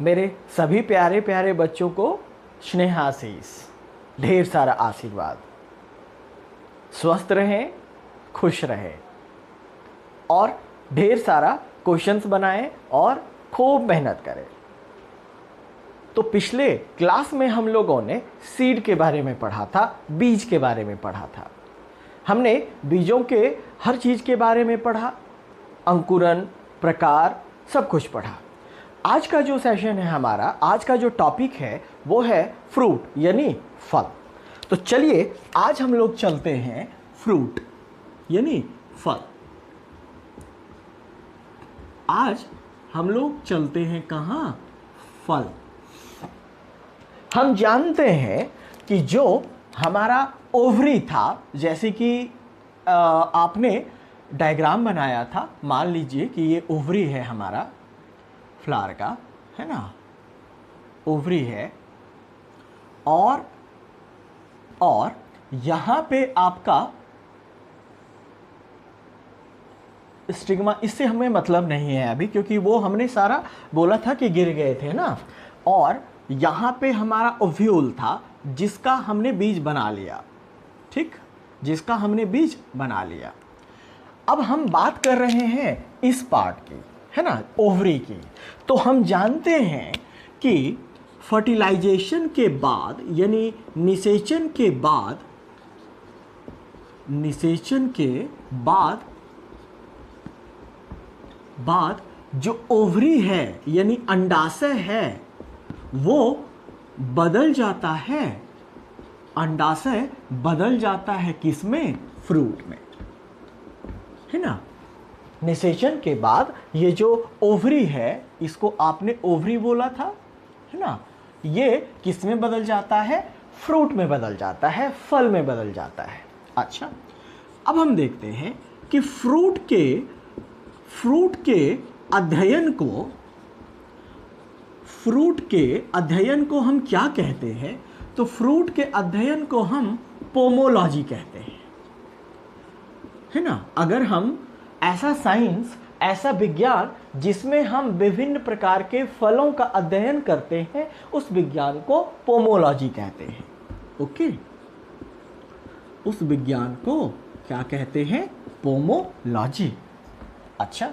मेरे सभी प्यारे प्यारे बच्चों को स्नेहाशीष, ढेर सारा आशीर्वाद। स्वस्थ रहें, खुश रहें और ढेर सारा क्वेश्चंस बनाएं और खूब मेहनत करें। तो पिछले क्लास में हम लोगों ने सीड के बारे में पढ़ा था, बीज के बारे में पढ़ा था। हमने बीजों के हर चीज़ के बारे में पढ़ा, अंकुरन, प्रकार, सब कुछ पढ़ा। आज का जो सेशन है हमारा, आज का जो टॉपिक है वो है फ्रूट यानी फल। तो चलिए आज हम लोग चलते हैं फ्रूट यानी फल। आज हम लोग चलते हैं कहाँ? फल। हम जानते हैं कि जो हमारा ओवरी था, जैसे कि आपने डायग्राम बनाया था, मान लीजिए कि ये ओवरी है हमारा फ्लावर का, है ना, ओवरी है और यहाँ पे आपका स्टिग्मा, इससे हमें मतलब नहीं है अभी, क्योंकि वो हमने सारा बोला था कि गिर गए थे ना। और यहाँ पे हमारा ओव्यूल था जिसका हमने बीज बना लिया, ठीक, जिसका हमने बीज बना लिया। अब हम बात कर रहे हैं इस पार्ट की, है ना, ओवरी की। तो हम जानते हैं कि फर्टिलाइजेशन के बाद यानी निषेचन के बाद जो ओवरी है यानी अंडाशय है वो बदल जाता है, अंडाशय बदल जाता है किसमें? फ्रूट में, है ना। निषेचन के बाद ये जो ओवरी है, इसको आपने ओवरी बोला था, है ना, ये किस में बदल जाता है? फ्रूट में बदल जाता है, फल में बदल जाता है। अच्छा, अब हम देखते हैं कि फ्रूट के अध्ययन को हम क्या कहते हैं? तो फ्रूट के अध्ययन को हम पोमोलॉजी कहते हैं, है ना। अगर हम ऐसा साइंस, ऐसा विज्ञान जिसमें हम विभिन्न प्रकार के फलों का अध्ययन करते हैं, उस विज्ञान को पोमोलॉजी कहते हैं। ओके, उस विज्ञान को क्या कहते हैं? पोमोलॉजी। अच्छा,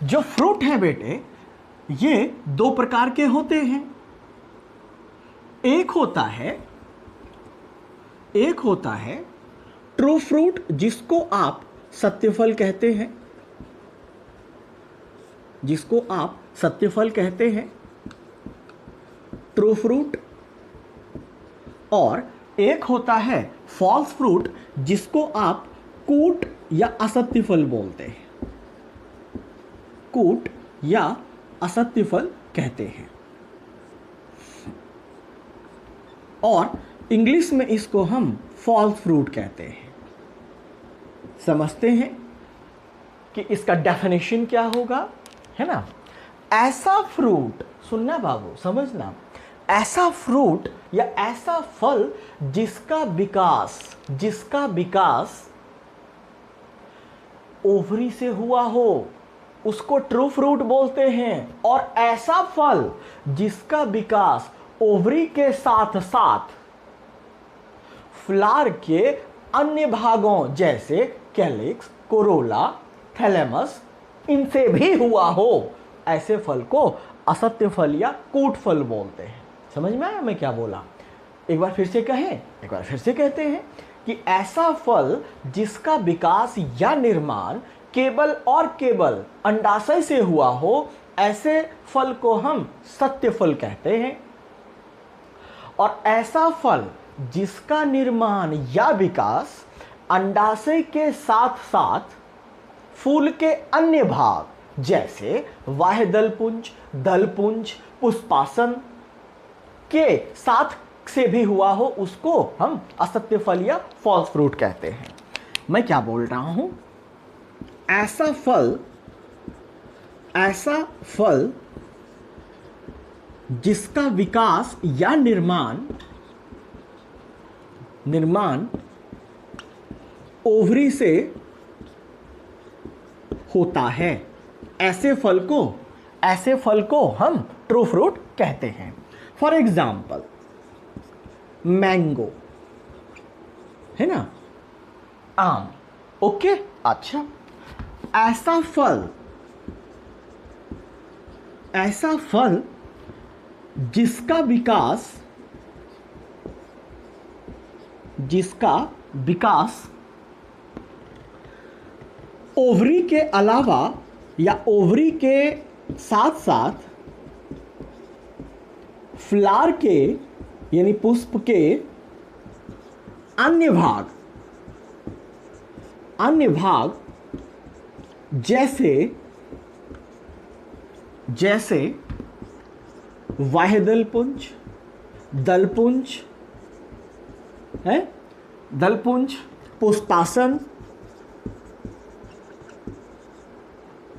जो फ्रूट है बेटे, ये दो प्रकार के होते हैं। एक होता है ट्रू फ्रूट, जिसको आप सत्यफल कहते हैं, ट्रू फ्रूट। और एक होता है फॉल्स फ्रूट, जिसको आप कूट या असत्य फल बोलते हैं, कूट या असत्य फल कहते हैं। और इंग्लिश में इसको हम फॉल्स फ्रूट कहते हैं। समझते हैं कि इसका डेफिनेशन क्या होगा, है ना। ऐसा फ्रूट, सुनना बाबू, समझना, ऐसा फ्रूट या ऐसा फल जिसका विकास ओवरी से हुआ हो, उसको ट्रू फ्रूट बोलते हैं। और ऐसा फल जिसका विकास ओवरी के साथ साथ फ्लावर के अन्य भागों जैसे कैलिक्स, कोरोला, थैलेमस, इनसे भी हुआ हो, ऐसे फल को असत्य फल या कूट फल बोलते हैं। समझ में आया मैं क्या बोला? एक बार फिर से कहते हैं कि ऐसा फल जिसका विकास या निर्माण केवल और केवल अंडाशय से हुआ हो, ऐसे फल को हम सत्य फल कहते हैं। और ऐसा फल जिसका निर्माण या विकास अंडाशय के साथ साथ फूल के अन्य भाग जैसे बाह्य दलपुंज, दलपुंज, पुष्पासन के साथ से भी हुआ हो, उसको हम असत्य फल या फॉल्स फ्रूट कहते हैं। मैं क्या बोल रहा हूं? ऐसा फल जिसका विकास या निर्माण ओवरी से होता है, ऐसे फल को ऐसे फल को हम ट्रू फ्रूट कहते हैं। फॉर एग्जाम्पल मैंगो, है ना, आम। ओके, अच्छा, ऐसा फल जिसका विकास ओवरी के अलावा या ओवरी के साथ साथ फ्लावर के यानी पुष्प के अन्य भाग जैसे बाह्यदल पुंज, दलपुंज है, दलपुंज, पुष्पासन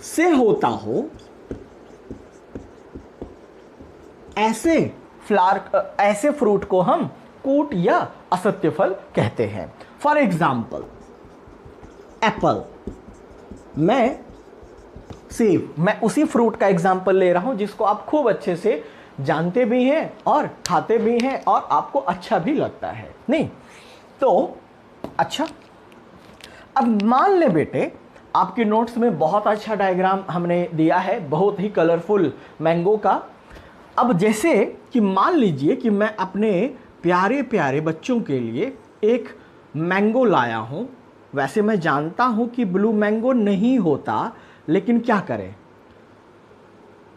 से होता हो, ऐसे फ्रूट को हम कूट या असत्य फल कहते हैं। फॉर एग्जाम्पल एप्पल, मैं उसी फ्रूट का एग्जाम्पल ले रहा हूं जिसको आप खूब अच्छे से जानते भी हैं और खाते भी हैं और आपको अच्छा भी लगता है, नहीं तो अच्छा। अब मान ले बेटे, आपके नोट्स में बहुत अच्छा डायग्राम हमने दिया है, बहुत ही कलरफुल मैंगो का। अब जैसे कि मान लीजिए कि मैं अपने प्यारे प्यारे बच्चों के लिए एक मैंगो लाया हूं। वैसे मैं जानता हूं कि ब्लू मैंगो नहीं होता, लेकिन क्या करें,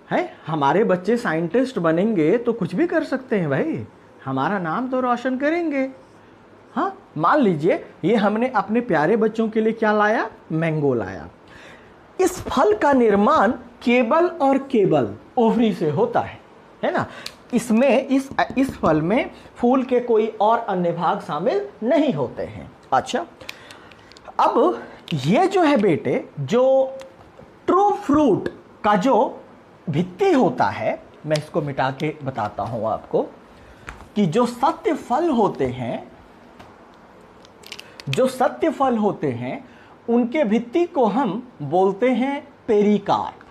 है हमारे बच्चे साइंटिस्ट बनेंगे तो कुछ भी कर सकते हैं भाई, हमारा नाम तो रोशन करेंगे। हाँ, मान लीजिए ये हमने अपने प्यारे बच्चों के लिए क्या लाया, मैंगो लाया। इस फल का निर्माण केवल और केवल ओवरी से होता है ना। इसमें इस फल में फूल के कोई और अन्य भाग शामिल नहीं होते हैं। अच्छा, अब ये जो है बेटे, जो ट्रू फ्रूट का जो भित्ति होता है, मैं इसको मिटा के बताता हूं आपको कि जो सत्य फल होते हैं उनके भित्ति को हम बोलते हैं पेरिकार्प,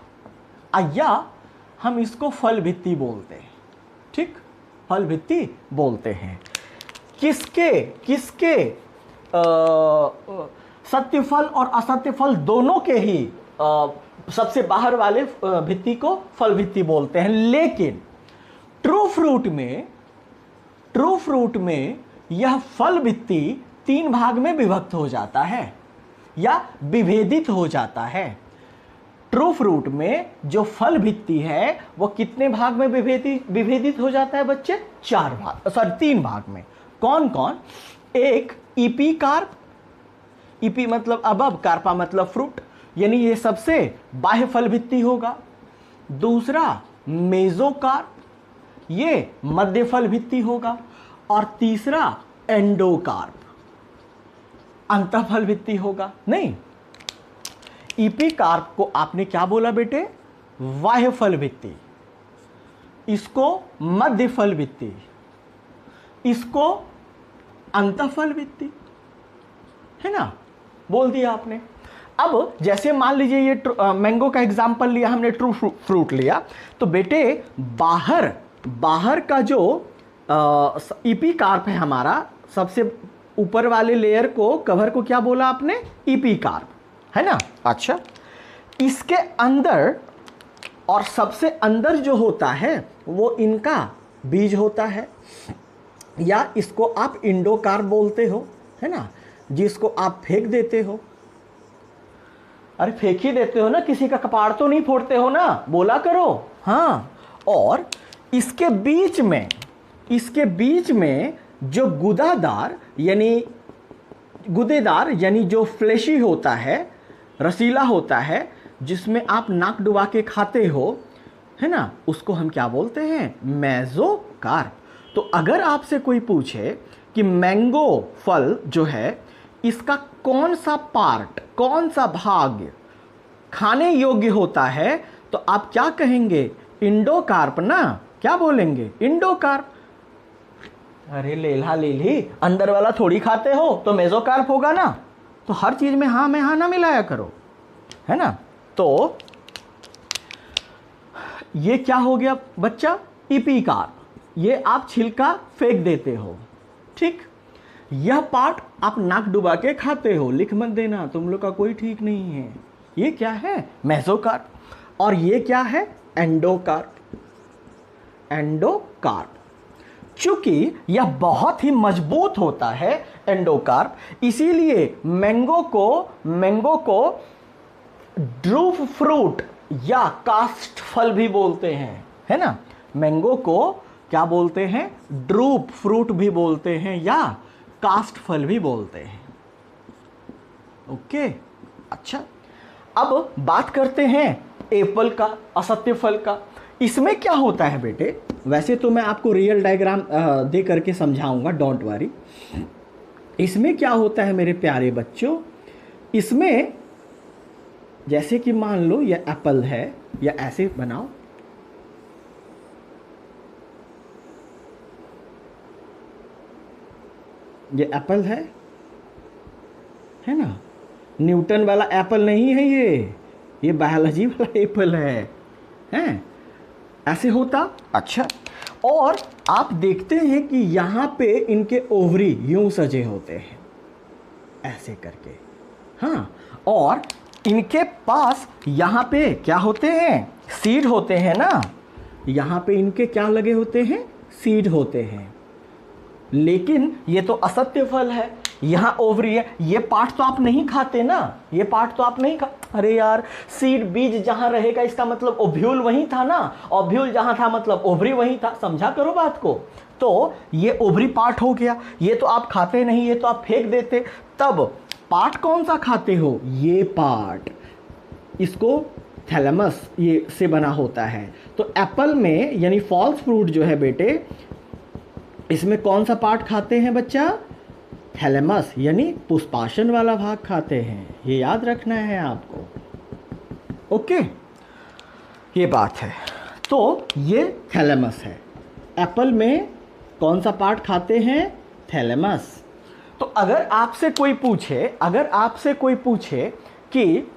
या हम इसको फल भित्ति बोलते हैं। ठीक, फल भित्ति बोलते हैं। किसके सत्य फल और असत्य फल दोनों के ही सबसे बाहर वाले भित्ति को फल भित्ति बोलते हैं। लेकिन ट्रू फ्रूट में यह फल भित्ति 3 भाग में विभक्त हो जाता है या विभेदित हो जाता है। ट्रू फ्रूट में जो फल भित्ति है वो कितने भाग में विभेदित हो जाता है बच्चे? 3 भाग में। कौन कौन? एक ईपी कार्प, ईपी मतलब अबब, कार्पा मतलब फ्रूट, यानी ये सबसे बाह्य फल भित्ति होगा। दूसरा मेसोकार्प, ये मध्य फल भित्ति होगा। और तीसरा एंडोकार्प, अंतःफल भित्ति होगा। नहीं, ईपी कार्प को आपने क्या बोला बेटे? बाह्य फल भित्ति, इसको मध्य फल भित्ति, इसको अंतःफल भित्ति, है ना, बोल दिया आपने। अब जैसे मान लीजिए ये मैंगो का एग्जाम्पल लिया हमने, ट्रू फ्रूट लिया, तो बेटे बाहर का जो ईपी कार्प है हमारा, सबसे ऊपर वाले लेयर को, कवर को क्या बोला आपने? ईपी कार्प, है ना। अच्छा, इसके अंदर और सबसे अंदर जो होता है वो इनका बीज होता है, या इसको आप इंडोकार्प बोलते हो, है ना, जिसको आप फेंक देते हो। अरे फेंक ही देते हो ना, किसी का कपाड़ तो नहीं फोड़ते हो ना, बोला करो। हाँ, और इसके बीच में जो गुदेदार यानी जो फ्लेशी होता है, रसीला होता है, जिसमें आप नाक डुबा के खाते हो, है ना, उसको हम क्या बोलते हैं? मेसोकार्प। तो अगर आपसे कोई पूछे कि मैंगो फल जो है, इसका कौन सा पार्ट, कौन सा भाग खाने योग्य होता है, तो आप क्या कहेंगे? इंडोकार्प ना। क्या बोलेंगे? इंडोकार्प। अरे लेल्हा लेल्ही, अंदर वाला थोड़ी खाते हो तो मेसोकार्प होगा ना। तो हर चीज में हाँ में हाँ ना मिलाया करो, है ना। तो ये क्या हो गया बच्चा, इपिकार, ये आप छिलका फेंक देते हो, ठीक। यह पार्ट आप नाक डुबा के खाते हो, लिख मत देना, तुम लोग का कोई ठीक नहीं है। ये क्या है, मेसोकार्प। और ये क्या है, एंडोकार्प। एंडोकार्प, चूंकि यह बहुत ही मजबूत होता है एंडोकार्प, इसीलिए मैंगो को ड्रूप फ्रूट या कास्ट फल भी बोलते हैं, है ना। मैंगो को क्या बोलते हैं, ड्रूप फ्रूट भी बोलते हैं या कास्ट फल भी बोलते हैं। ओके, अच्छा, अब बात करते हैं एप्पल का, असत्य फल का। इसमें क्या होता है बेटे, वैसे तो मैं आपको रियल डायग्राम दे करके समझाऊंगा, डोंट वरी। इसमें क्या होता है मेरे प्यारे बच्चों, इसमें जैसे कि मान लो ये एप्पल है, या ऐसे बनाओ, ये एप्पल है ना। न्यूटन वाला एप्पल नहीं है ये बायोलॉजी वाला एप्पल है, हैं? ऐसे होता। अच्छा, और आप देखते हैं कि यहाँ पे इनके ओवरी यूं सजे होते हैं, ऐसे करके, हाँ। और इनके पास यहाँ पे क्या होते हैं, सीड होते हैं ना। यहाँ पे इनके क्या लगे होते हैं, सीड होते हैं। लेकिन ये तो असत्य फल है, यहाँ ओवरी है। ये पार्ट तो आप नहीं खाते ना, ये पार्ट तो आप नहीं खा, अरे यार, सीड बीज जहां रहेगा इसका मतलब ओव्यूल वहीं था ना, ओव्यूल जहां था मतलब ओवरी वहीं था, समझा करो बात को। तो ये ओवरी पार्ट हो गया, ये तो आप खाते नहीं, ये तो आप फेंक देते। तब पार्ट कौन सा खाते हो, ये पार्ट, इसको थैलेमस ये से बना होता है। तो एप्पल में यानी फॉल्स फ्रूट जो है बेटे, इसमें कौन सा पार्ट खाते हैं बच्चा, थैलेमस यानी पुष्पाशन वाला भाग खाते हैं, ये याद रखना है आपको। ओके, ये बात है। तो ये थैलेमस है, एप्पल में कौन सा पार्ट खाते हैं, थैलेमस। तो अगर आपसे कोई पूछे कि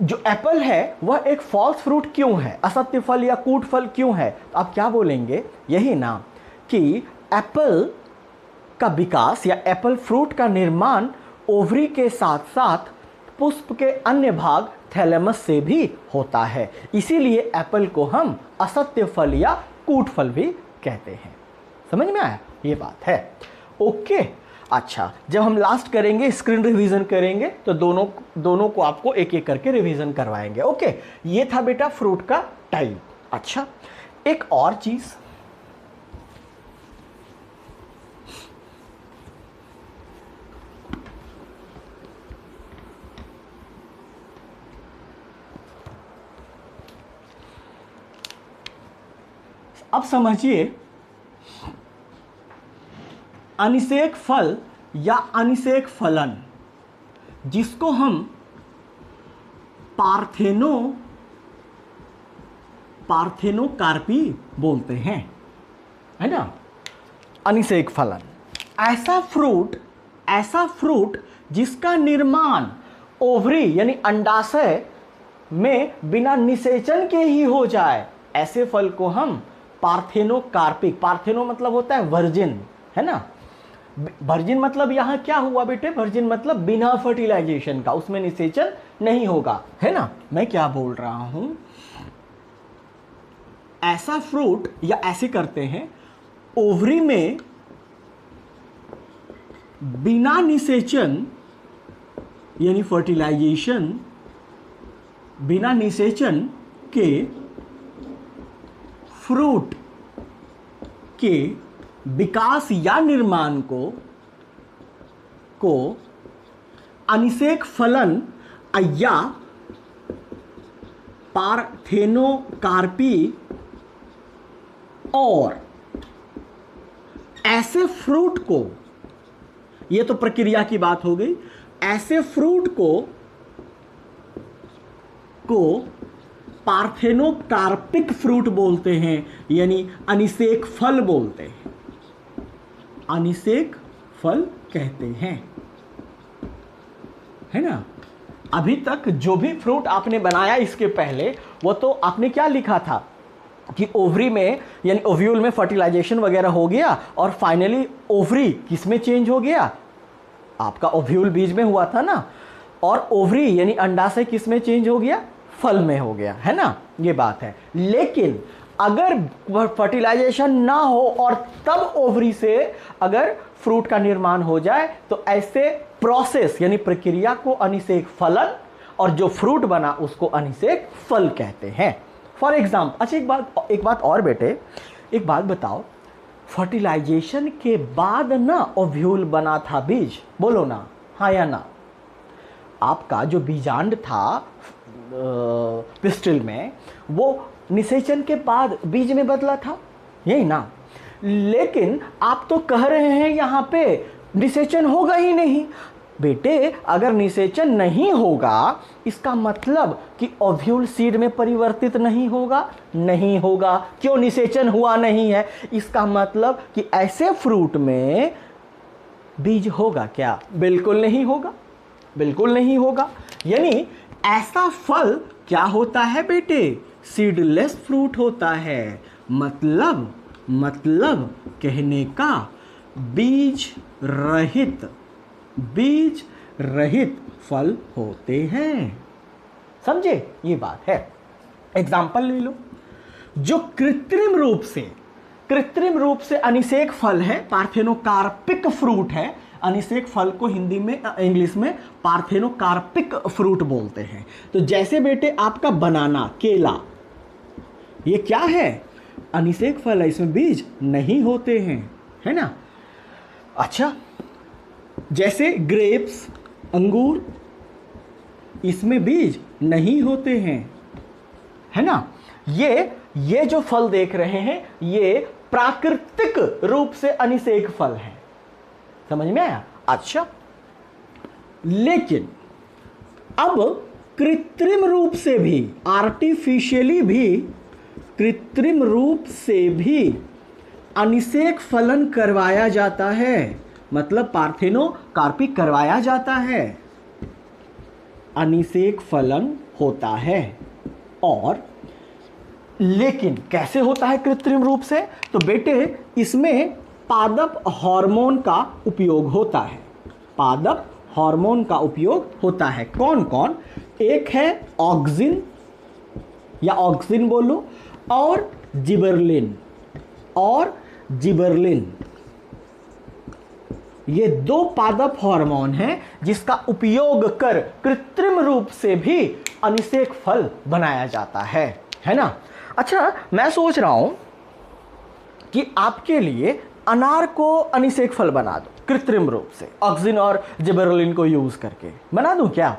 जो एप्पल है वह एक फॉल्स फ्रूट क्यों है, असत्य फल या कूट फल क्यों है, तो आप क्या बोलेंगे, यही ना कि एप्पल का विकास या एप्पल फ्रूट का निर्माण ओवरी के साथ साथ पुष्प के अन्य भाग थैलेमस से भी होता है, इसीलिए एप्पल को हम असत्य फल या कूट फल भी कहते हैं। समझ में आया, ये बात है। ओके, अच्छा, जब हम लास्ट करेंगे, स्क्रीन रिवीजन करेंगे, तो दोनों को आपको एक एक करके रिवीजन करवाएंगे। ओके, ये था बेटा फ्रूट का टाइप। अच्छा, एक और चीज, अब समझिए, अनिषेक फल या अनिषेक फलन, जिसको हम पार्थेनोकार्पी बोलते हैं, है ना। अनिषेक फलन, ऐसा फ्रूट जिसका निर्माण ओवरी यानी अंडाशय में बिना निषेचन के ही हो जाए, ऐसे फल को हम पार्थेनोकार्पिक, पार्थेनो मतलब होता है वर्जिन, है ना। वर्जिन मतलब यहां क्या हुआ बेटे, वर्जिन मतलब बिना फर्टिलाइजेशन का, उसमें निषेचन नहीं होगा, है ना। मैं क्या बोल रहा हूं, ऐसा फ्रूट या ऐसे करते हैं, ओवरी में बिना निषेचन यानी फर्टिलाइजेशन, बिना निषेचन के फ्रूट के विकास या निर्माण को अनिषेक फलन या पार्थेनोकार्पी, और ऐसे फ्रूट को, यह तो प्रक्रिया की बात हो गई, ऐसे फ्रूट को पार्थेनोकार्पिक फ्रूट बोलते हैं, यानी अनिषेक फल बोलते हैं, अनिषेक फल कहते हैं, है ना। अभी तक जो भी फ्रूट आपने बनाया इसके पहले, वो तो आपने क्या लिखा था कि ओवरी में यानी ओव्यूल में फर्टिलाइजेशन वगैरह हो गया और फाइनली ओवरी किस में चेंज हो गया, आपका ओव्यूल बीज में हुआ था ना, और ओवरी यानी अंडा से किस में चेंज हो गया, फल में हो गया, है ना, ये बात है। लेकिन अगर फर्टिलाइजेशन ना हो और तब ओवरी से अगर फ्रूट का निर्माण हो जाए तो ऐसे प्रोसेस यानी प्रक्रिया को अनिषेक फलन, और जो फ्रूट बना उसको अनिषेक फल कहते हैं। फॉर एग्जाम्पल, अच्छा एक बात और बेटे, एक बात बताओ, फर्टिलाइजेशन के बाद ना ओव्यूल बना था बीज, बोलो ना हाँ या ना। आपका जो बीजांड था पिस्टिल में, वो निषेचन के बाद बीज में बदला था, यही ना। लेकिन आप तो कह रहे हैं यहां पे निषेचन होगा ही नहीं। बेटे अगर निषेचन नहीं होगा इसका मतलब कि ओव्यूल सीड में परिवर्तित नहीं होगा, नहीं होगा। क्यों निषेचन हुआ नहीं है, इसका मतलब कि ऐसे फ्रूट में बीज होगा क्या, बिल्कुल नहीं होगा, बिल्कुल नहीं होगा। यानी ऐसा फल क्या होता है बेटे, सीडलेस फ्रूट होता है। मतलब कहने का बीज रहित फल होते हैं, समझे, ये बात है। एग्जाम्पल ले लो, जो कृत्रिम रूप से अनिषेक फल है, पार्थेनोकार्पिक फ्रूट है। अनिषेक फल को हिंदी में इंग्लिश में पार्थेनोकार्पिक फ्रूट बोलते हैं। तो जैसे बेटे आपका बनाना, केला, ये क्या है, अनिषेक फल है, इसमें बीज नहीं होते हैं, है ना। अच्छा, जैसे ग्रेप्स, अंगूर, इसमें बीज नहीं होते हैं, है ना। ये जो फल देख रहे हैं ये प्राकृतिक रूप से अनिषेक फल है, समझ में आया। अच्छा, लेकिन अब कृत्रिम रूप से भी, आर्टिफिशियली भी, कृत्रिम रूप से भी अनिषेक फलन करवाया जाता है, मतलब पार्थेनोकार्पिक करवाया जाता है, अनिषेक फलन होता है। और लेकिन कैसे होता है कृत्रिम रूप से, तो बेटे इसमें पादप हार्मोन का उपयोग होता है, पादप हार्मोन का उपयोग होता है। कौन कौन, एक है ऑक्सिन या ऑक्सिन बोलो, और जिबरलिन, ये दो पादप हार्मोन हैं जिसका उपयोग कर कृत्रिम रूप से भी अनिषेक फल बनाया जाता है ना। अच्छा, मैं सोच रहा हूं कि आपके लिए अनार को अनिषेक फल बना दो, कृत्रिम रूप से ऑक्सिन और जिबरलिन को यूज करके बना दूं क्या।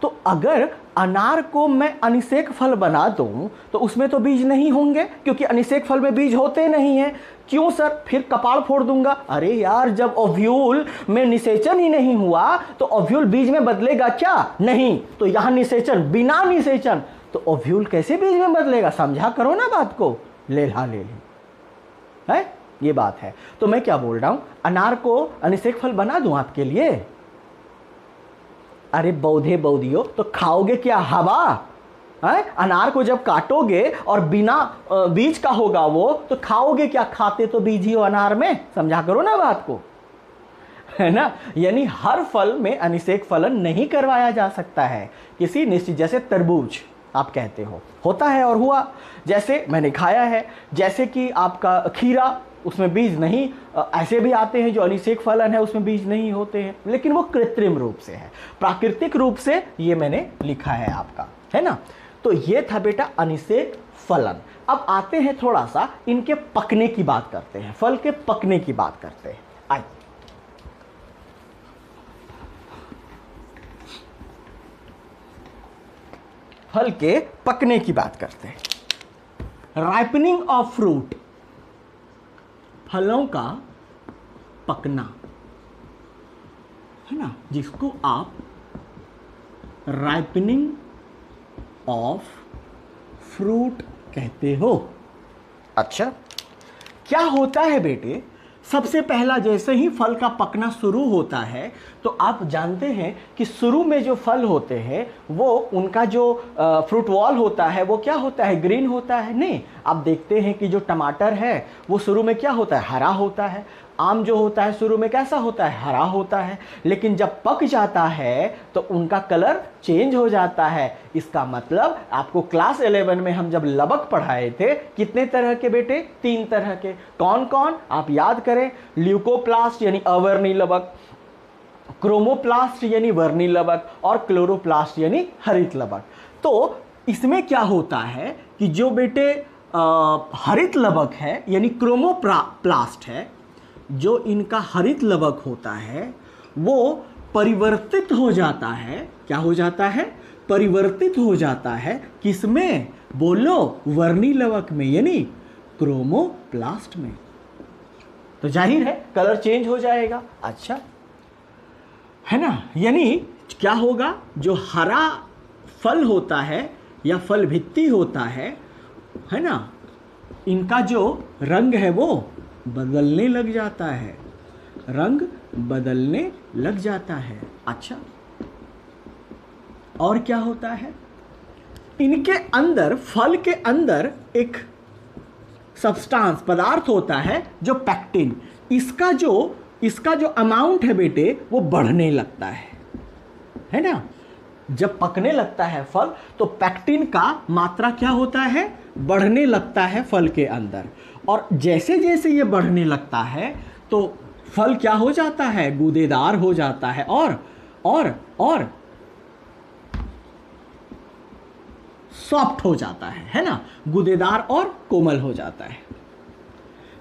तो अगर अनार को मैं अनिषेक फल बना दूं तो उसमें तो बीज नहीं होंगे, क्योंकि अनिषेक फल में बीज होते नहीं हैं। क्यों सर, फिर कपाड़ फोड़ दूंगा। अरे यार, जब ओव्यूल में निषेचन ही नहीं हुआ तो ओव्यूल बीज में बदलेगा क्या, नहीं। तो यहां निषेचन, बिना निषेचन तो ओव्यूल कैसे बीज में बदलेगा, समझा करो ना बात को, ले है, ये बात है। तो मैं क्या बोल रहा हूं, अनार को अनिषेक फल बना दूं आपके लिए। अरे बौधियो, तो खाओगे क्या, हवा है। अनार को जब काटोगे और बिना बीज का होगा वो, तो खाओगे क्या, खाते तो बीज ही हो अनार में, समझा करो ना बात को, है ना। यानी हर फल में अनिषेक फलन नहीं करवाया जा सकता है किसी निश्चित, जैसे तरबूज आप कहते हो, होता है और हुआ, जैसे मैंने खाया है। जैसे कि आपका खीरा, उसमें बीज नहीं, ऐसे भी आते हैं जो अनिषेक फलन है उसमें बीज नहीं होते हैं, लेकिन वो कृत्रिम रूप से है। प्राकृतिक रूप से ये मैंने लिखा है आपका, है ना। तो ये था बेटा अनिषेक फलन। अब आते हैं थोड़ा सा इनके पकने की बात करते हैं, फल के पकने की बात करते हैं। आइए, फल के पकने की बात करते हैं। राइपनिंग ऑफ फ्रूट, फलों का पकना, है ना, जिसको आप राइपनिंग ऑफ फ्रूट कहते हो। अच्छा, क्या होता है बेटे, सबसे पहला जैसे ही फल का पकना शुरू होता है तो आप जानते हैं कि शुरू में जो फल होते हैं वो उनका जो फ्रूट वॉल होता है वो क्या होता है, ग्रीन होता है। नहीं, आप देखते हैं कि जो टमाटर है वो शुरू में क्या होता है, हरा होता है। आम जो होता है शुरू में कैसा होता है, हरा होता है, लेकिन जब पक जाता है तो उनका कलर चेंज हो जाता है। इसका मतलब आपको क्लास 11 में हम जब लबक पढ़ाए थे, कितने तरह के बेटे, 3 तरह के। कौन कौन, आप याद करें, ल्यूकोप्लास्ट यानी अवर्णी लबक, क्रोमोप्लास्ट यानी वर्णी लबक, और क्लोरोप्लास्ट यानी हरित लबक। तो इसमें क्या होता है कि जो बेटे हरित लबक है यानी क्रोमोप्लास्ट है, जो इनका हरित लबक होता है वो परिवर्तित हो जाता है। क्या हो जाता है, परिवर्तित हो जाता है किसमें, बोलो, वर्णी लबक में यानी क्रोमोप्लास्ट में। तो जाहिर है कलर चेंज हो जाएगा। अच्छा है ना, यानी क्या होगा, जो हरा फल होता है या फल भित्ति होता है ना, इनका जो रंग है वो बदलने लग जाता है, रंग बदलने लग जाता है। अच्छा, और क्या होता है, इनके अंदर, फल के अंदर एक सब्सटेंस, पदार्थ होता है जो पैक्टिन, इसका जो अमाउंट है बेटे वो बढ़ने लगता है ना। जब पकने लगता है फल तो पैक्टिन का मात्रा क्या होता है, बढ़ने लगता है फल के अंदर। और जैसे जैसे ये बढ़ने लगता है तो फल क्या हो जाता है, गूदेदार हो जाता है और सॉफ्ट हो जाता है ना, गूदेदार और कोमल हो जाता है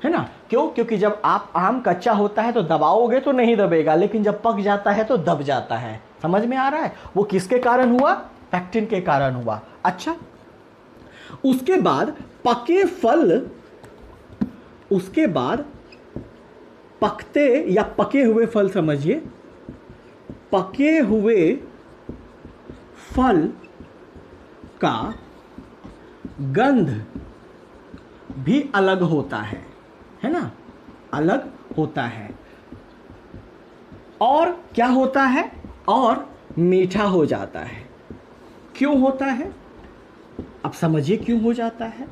ना। क्यों, क्योंकि जब आप आम कच्चा होता है तो दबाओगे तो नहीं दबेगा, लेकिन जब पक जाता है तो दब जाता है। समझ में आ रहा है, वो किसके कारण हुआ, पैक्टिन के कारण हुआ। अच्छा, उसके बाद पके फल, उसके बाद पकते या पके हुए फल, समझिए, पके हुए फल का गंध भी अलग होता है ना, अलग होता है। और क्या होता है, और मीठा हो जाता है। क्यों होता है, अब समझिए क्यों हो जाता है।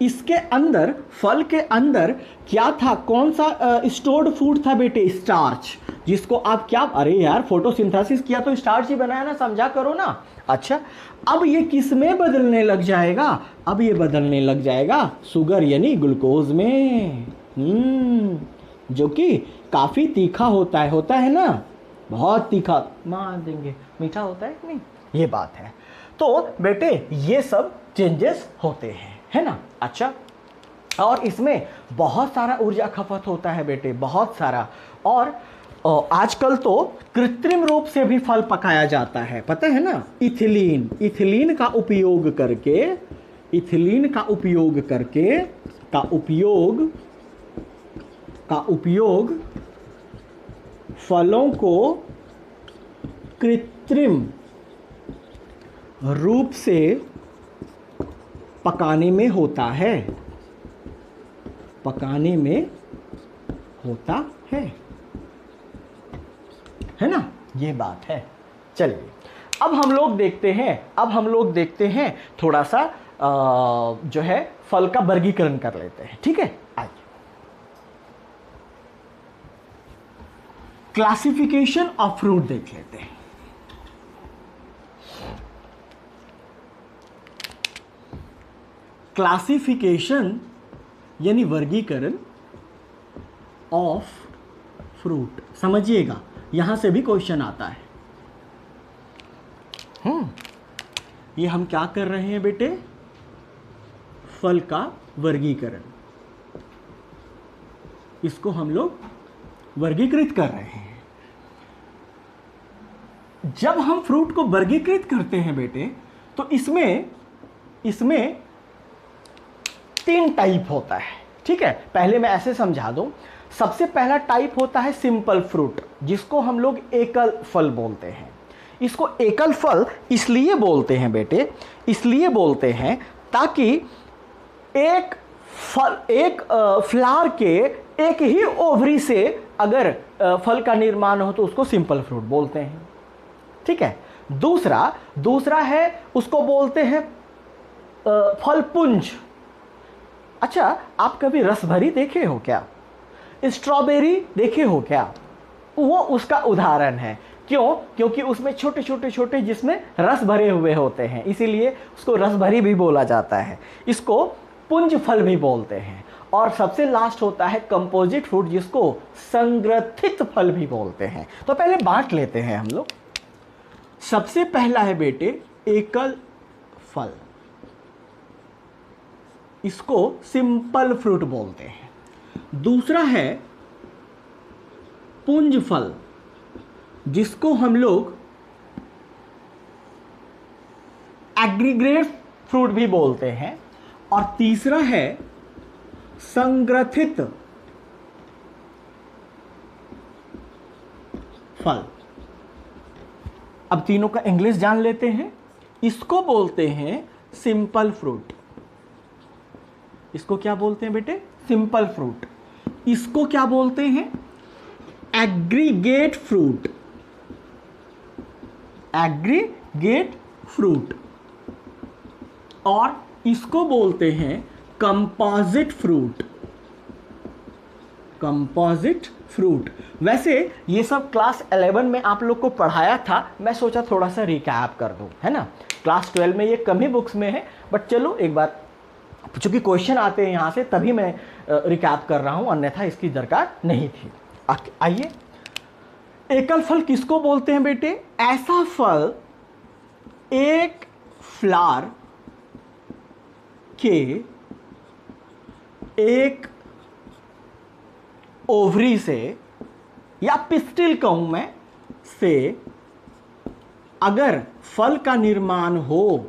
इसके अंदर, फल के अंदर क्या था, कौन सा स्टोर्ड फूड था बेटे, स्टार्च, जिसको आप क्या, अरे यार फोटोसिंथेसिस किया तो स्टार्च ही बनाया ना, समझा करो ना। अच्छा, अब ये किस में बदलने लग जाएगा, अब ये बदलने लग जाएगा शुगर यानी ग्लूकोज में, जो कि काफी तीखा होता है ना, बहुत तीखा, मान देंगे मीठा होता है कि नहीं, ये बात है। तो बेटे ये सब चेंजेस होते हैं, है ना। अच्छा, और इसमें बहुत सारा ऊर्जा खपत होता है बेटे, बहुत सारा। और आजकल तो कृत्रिम रूप से भी फल पकाया जाता है, पता है ना, इथिलीन का उपयोग करके, इथिलीन का उपयोग करके, का उपयोग फलों को कृत्रिम रूप से पकाने में होता है, पकाने में होता है ना, ये बात है। चलिए अब हम लोग देखते हैं थोड़ा सा जो है फल का वर्गीकरण कर लेते हैं, ठीक है। आइए, क्लासिफिकेशन ऑफ फ्रूट देख लेते हैं। क्लासिफिकेशन यानी वर्गीकरण ऑफ फ्रूट, समझिएगा, यहां से भी क्वेश्चन आता है। ये हम क्या कर रहे हैं बेटे, फल का वर्गीकरण, इसको हम लोग वर्गीकृत कर रहे हैं। जब हम फ्रूट को वर्गीकृत करते हैं बेटे तो इसमें 3 टाइप होता है, ठीक है। पहले मैं ऐसे समझा दूं, सबसे पहला टाइप होता है सिंपल फ्रूट, जिसको हम लोग एकल फल बोलते हैं। इसको एकल फल इसलिए बोलते हैं बेटे, इसलिए बोलते हैं ताकि एक फल एक फ्लावर के एक ही ओवरी से अगर फल का निर्माण हो तो उसको सिंपल फ्रूट बोलते हैं। ठीक है। दूसरा है उसको बोलते हैं फल पुंज। अच्छा, आप कभी रसभरी देखे हो क्या? स्ट्रॉबेरी देखे हो क्या? वो उसका उदाहरण है। क्यों? क्योंकि उसमें छोटे छोटे छोटे जिसमें रस भरे हुए होते हैं, इसीलिए उसको रसभरी भी बोला जाता है। इसको पुंज फल भी बोलते हैं। और सबसे लास्ट होता है कंपोजिट फ्रूट, जिसको संग्रथित फल भी बोलते हैं। तो पहले बांट लेते हैं हम लोग। सबसे पहला है बेटे एकल फल, इसको सिंपल फ्रूट बोलते हैं। दूसरा है पुंज फल, जिसको हम लोग एग्रीगेट फ्रूट भी बोलते हैं। और तीसरा है संग्रथित फल। अब तीनों का इंग्लिश जान लेते हैं। इसको बोलते हैं सिंपल फ्रूट। इसको क्या बोलते हैं बेटे? Simple fruit. इसको क्या बोलते हैं? Aggregate fruit. Aggregate fruit. और इसको बोलते हैं कंपोजिट फ्रूट। Composite fruit. वैसे ये सब क्लास 11 में आप लोग को पढ़ाया था, मैं सोचा थोड़ा सा रिकैप कर दूं, है ना। क्लास 12 में ये कम ही बुक्स में है, बट चलो एक बार, चूंकि क्वेश्चन आते हैं यहाँ से तभी मैं रिकैप कर रहा हूँ, अन्यथा इसकी दरकार नहीं थी। आइए, एकल फल किसको बोलते हैं बेटे? ऐसा फल एक फ्लावर के एक ओवरी से या पिस्टिल कहूं मैं से अगर फल का निर्माण हो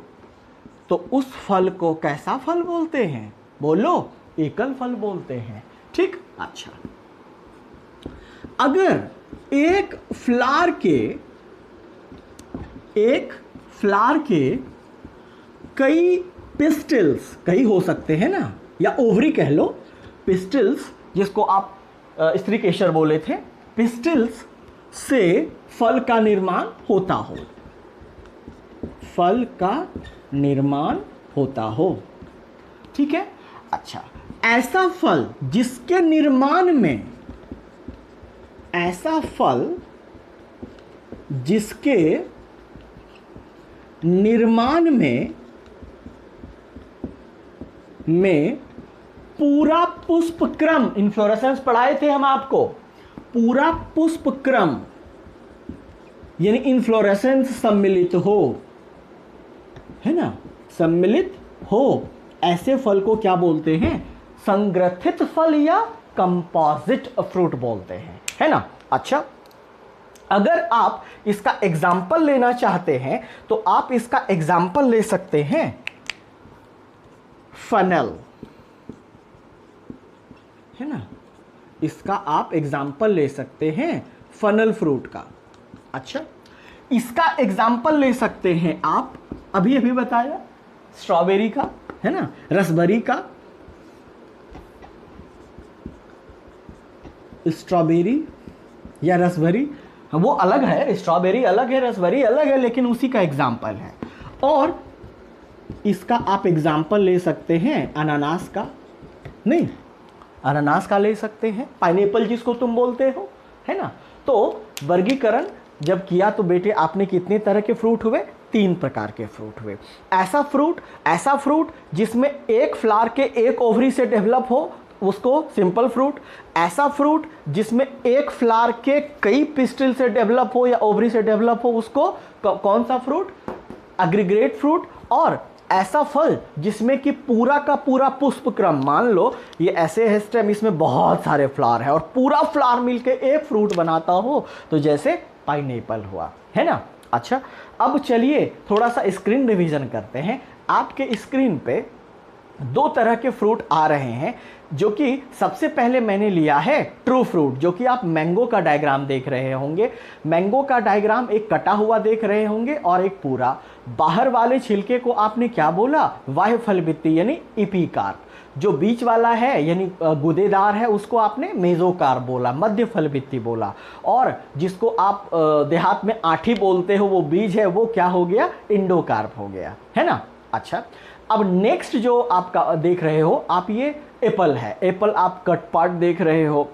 तो उस फल को कैसा फल बोलते हैं? बोलो, एकल फल बोलते हैं। ठीक। अच्छा, अगर एक फ्लावर के कई पिस्टिल्स, कई हो सकते हैं ना, या ओवरी कह लो, पिस्टिल्स जिसको आप स्त्री केशर बोले थे, पिस्टिल्स से फल का निर्माण होता हो। फल का निर्माण होता हो। ठीक है। अच्छा, ऐसा फल जिसके निर्माण में, ऐसा फल जिसके निर्माण में पूरा पुष्पक्रम, इन्फ्लोरेसेंस पढ़ाए थे हम आपको, पूरा पुष्पक्रम यानी इन्फ्लोरेसेंस सम्मिलित हो, है ना, सम्मिलित हो, ऐसे फल को क्या बोलते हैं? संग्रथित फल या कंपोजिट फ्रूट बोलते हैं, है ना। अच्छा, अगर आप इसका एग्जाम्पल लेना चाहते हैं तो आप इसका एग्जाम्पल ले सकते हैं फनल, है ना। इसका आप एग्जाम्पल ले सकते हैं फनल फ्रूट का। अच्छा, इसका एग्जाम्पल ले सकते हैं आप, अभी बताया, स्ट्रॉबेरी का, है ना, रसभरी का, स्ट्रॉबेरी या रसभरी, वो अलग है, स्ट्रॉबेरी अलग है, रसभरी अलग है, लेकिन उसी का एग्जाम्पल है। और इसका आप एग्जाम्पल ले सकते हैं अनानास का, नहीं, अनानास का ले सकते हैं, पाइनएप्पल जिसको तुम बोलते हो, है ना। तो वर्गीकरण जब किया तो बेटे आपने कितने तरह के फ्रूट हुए? 3 प्रकार के फ्रूट हुए। ऐसा फ्रूट जिसमें एक फ्लावर के एक ओवरी से डेवलप हो, उसको सिंपल फ्रूट। ऐसा फ्रूट जिसमें एक फ्लावर के कई पिस्टिल से डेवलप हो या ओवरी से डेवलप हो, उसको कौन सा फ्रूट? Aggregate fruit. और ऐसा फल जिसमें कि पूरा का पूरा पुष्पक्रम, मान लो ये ऐसे है स्टेम, इसमें बहुत सारे फ्लावर है और पूरा फ्लावर मिलके एक फ्रूट बनाता हो, तो जैसे पाइनएप्पल हुआ, है ना। अच्छा, अब चलिए थोड़ा सा स्क्रीन रिवीजन करते हैं। आपके स्क्रीन पे दो तरह के फ्रूट आ रहे हैं, जो कि सबसे पहले मैंने लिया है ट्रू फ्रूट, जो कि आप मैंगो का डायग्राम देख रहे होंगे। मैंगो का डायग्राम एक कटा हुआ देख रहे होंगे और एक पूरा। बाहर वाले छिलके को आपने क्या बोला? बाह्य फलबित्ती यानी इपिकार्प। जो बीच वाला है यानी गुदेदार है उसको आपने मेसोकार्प बोला, मध्य फलबित्ती बोला। और जिसको आप देहात में आठी बोलते हो, वो बीज है, वो क्या हो गया? इंडोकार्प हो गया, है ना। अच्छा, अब नेक्स्ट जो आपका देख रहे हो आप, ये एप्पल है। एप्पल आप कट पार्ट देख रहे हो,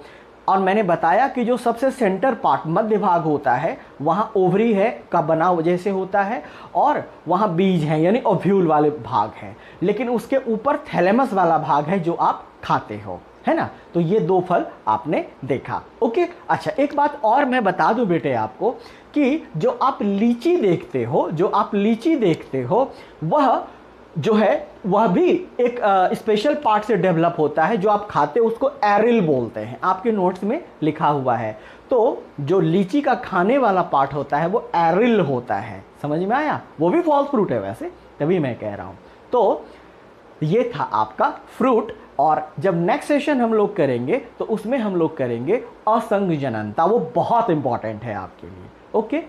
और मैंने बताया कि जो सबसे सेंटर पार्ट मध्य भाग होता है वहाँ ओवरी है का बना जैसे होता है, और वहाँ बीज है यानी ओव्यूल वाले भाग हैं, लेकिन उसके ऊपर थैलेमस वाला भाग है जो आप खाते हो, है ना। तो ये दो फल आपने देखा। ओके, अच्छा एक बात और मैं बता दूं बेटे आपको कि जो आप लीची देखते हो वह जो है वह भी एक स्पेशल पार्ट से डेवलप होता है। जो आप खाते हो उसको एरिल बोलते हैं, आपके नोट्स में लिखा हुआ है। तो जो लीची का खाने वाला पार्ट होता है वो एरिल होता है, समझ में आया। वो भी फॉल फ्रूट है वैसे, तभी मैं कह रहा हूं। तो ये था आपका फ्रूट। और जब नेक्स्ट सेशन हम लोग करेंगे तो उसमें हम लोग करेंगे असंग जननता, वो बहुत इंपॉर्टेंट है आपके लिए। ओके।